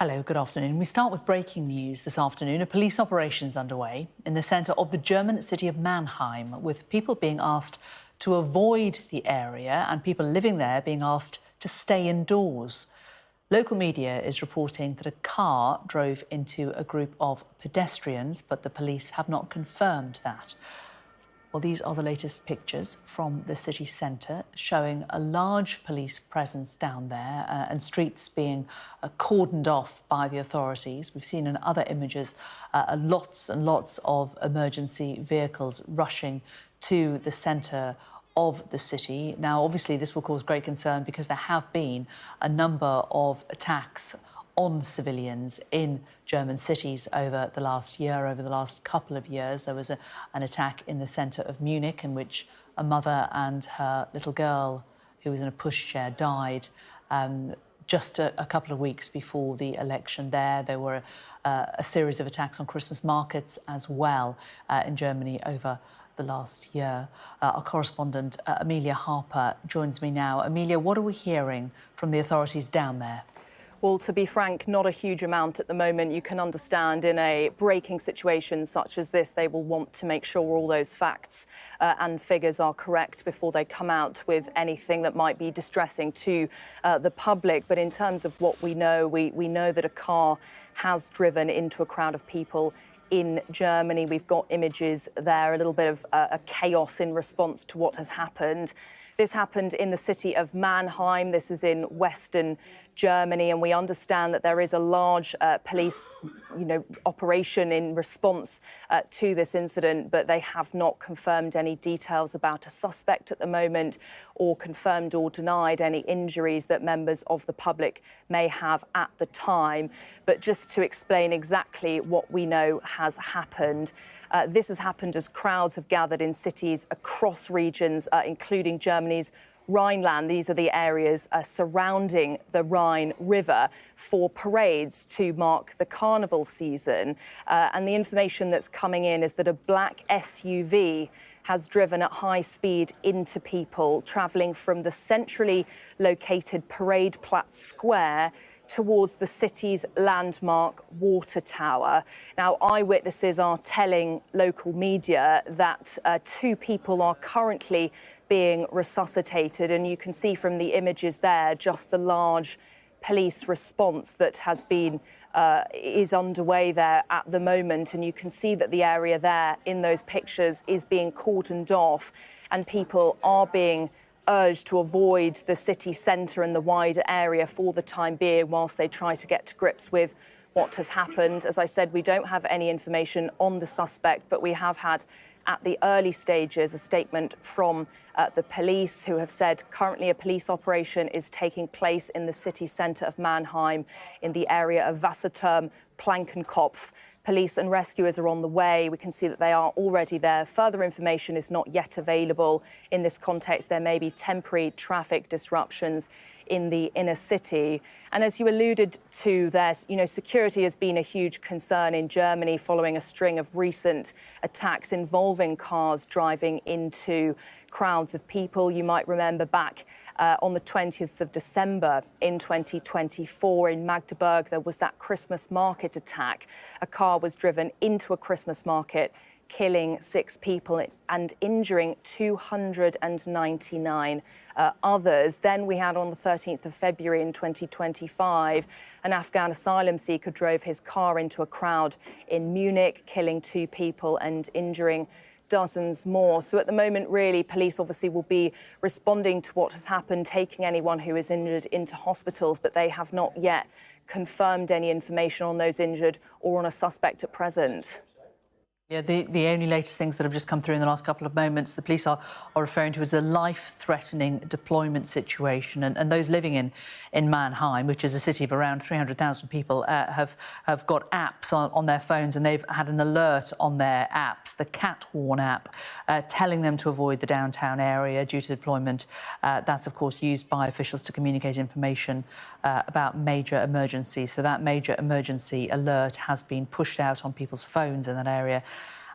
Hello, good afternoon. We start with breaking news this afternoon. A police operation is underway in the centre of the German city of Mannheim, with people being asked to avoid the area and people living there being asked to stay indoors. Local media is reporting that a car drove into a group of pedestrians, but the police have not confirmed that. Well, these are the latest pictures from the city centre, showing a large police presence down there and streets being cordoned off by the authorities. We've seen in other images lots and lots of emergency vehicles rushing to the centre of the city. Now, obviously, this will cause great concern because there have been a number of attacks on civilians in German cities over the last year, over the last couple of years. There was an attack in the centre of Munich in which a mother and her little girl who was in a pushchair died just a couple of weeks before the election there. There were a series of attacks on Christmas markets as well in Germany over the last year. Our correspondent Amelia Harper joins me now. Amelia, what are we hearing from the authorities down there? Well, to be frank, not a huge amount at the moment. You can understand in a breaking situation such as this, they will want to make sure all those facts and figures are correct before they come out with anything that might be distressing to the public. But in terms of what we know, we know that a car has driven into a crowd of people in Germany. We've got images there, a little bit of a chaos in response to what has happened. This happened in the city of Mannheim. This is in Western Germany, and we understand that there is a large police, operation in response to this incident, but they have not confirmed any details about a suspect at the moment or confirmed or denied any injuries that members of the public may have at the time. But just to explain exactly what we know has happened, this has happened as crowds have gathered in cities across regions, including Germany's Rhineland. These are the areas surrounding the Rhine River for parades to mark the carnival season. And the information that's coming in is that a black SUV has driven at high speed into people travelling from the centrally located Parade Platz Square towards the city's landmark water tower. Now, eyewitnesses are telling local media that 2 people are currently being resuscitated, and you can see from the images there just the large police response that has been is underway there at the moment, and you can see that the area there in those pictures is being cordoned off, and people are being urged to avoid the city centre and the wider area for the time being whilst they try to get to grips with what has happened. As I said, we don't have any information on the suspect, but we have had at the early stages a statement from the police, who have said currently a police operation is taking place in the city centre of Mannheim in the area of Wasserturm Plankenkopf. Police and rescuers are on the way. We can see that they are already there. Further information is not yet available. In this context, there may be temporary traffic disruptions in the inner city. And as you alluded to there, security has been a huge concern in Germany following a string of recent attacks involving cars driving into crowds of people. You might remember back on the 20th of December in 2024 in Magdeburg, there was that Christmas market attack. A car was driven into a Christmas market, killing 6 people and injuring 299 others. Then we had on the 13th of February in 2025, an Afghan asylum seeker drove his car into a crowd in Munich, killing 2 people and injuring dozens more. So at the moment, really, police obviously will be responding to what has happened, taking anyone who is injured into hospitals, but they have not yet confirmed any information on those injured or on a suspect at present. Yeah, the only latest things that have just come through in the last couple of moments, the police are referring to as a life-threatening deployment situation. And those living in Mannheim, which is a city of around 300,000 people, have got apps on their phones, and they've had an alert on their apps, the Cat Horn app, telling them to avoid the downtown area due to deployment. That's, of course, used by officials to communicate information about major emergencies. So that major emergency alert has been pushed out on people's phones in that area.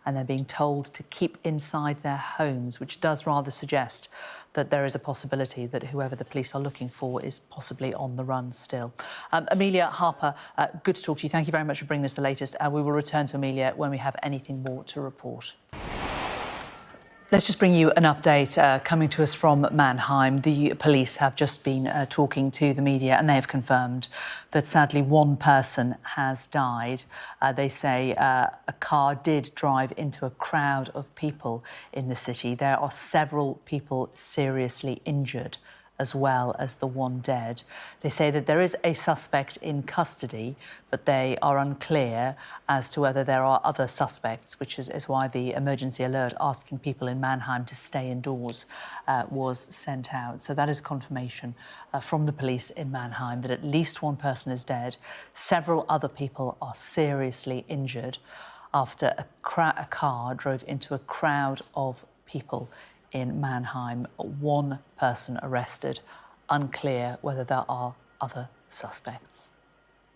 and they're being told to keep inside their homes, which does rather suggest that there is a possibility that whoever the police are looking for is possibly on the run still. Amelia Harper, good to talk to you. Thank you very much for bringing us the latest. We will return to Amelia when we have anything more to report. Let's just bring you an update coming to us from Mannheim. The police have just been talking to the media, and they have confirmed that sadly one person has died. They say a car did drive into a crowd of people in the city. There are several people seriously injured, as well as the one dead. They say that there is a suspect in custody, but they are unclear as to whether there are other suspects, which is why the emergency alert asking people in Mannheim to stay indoors was sent out. So that is confirmation from the police in Mannheim that at least one person is dead. Several other people are seriously injured after a car drove into a crowd of people in Mannheim. One person arrested. Unclear whether there are other suspects.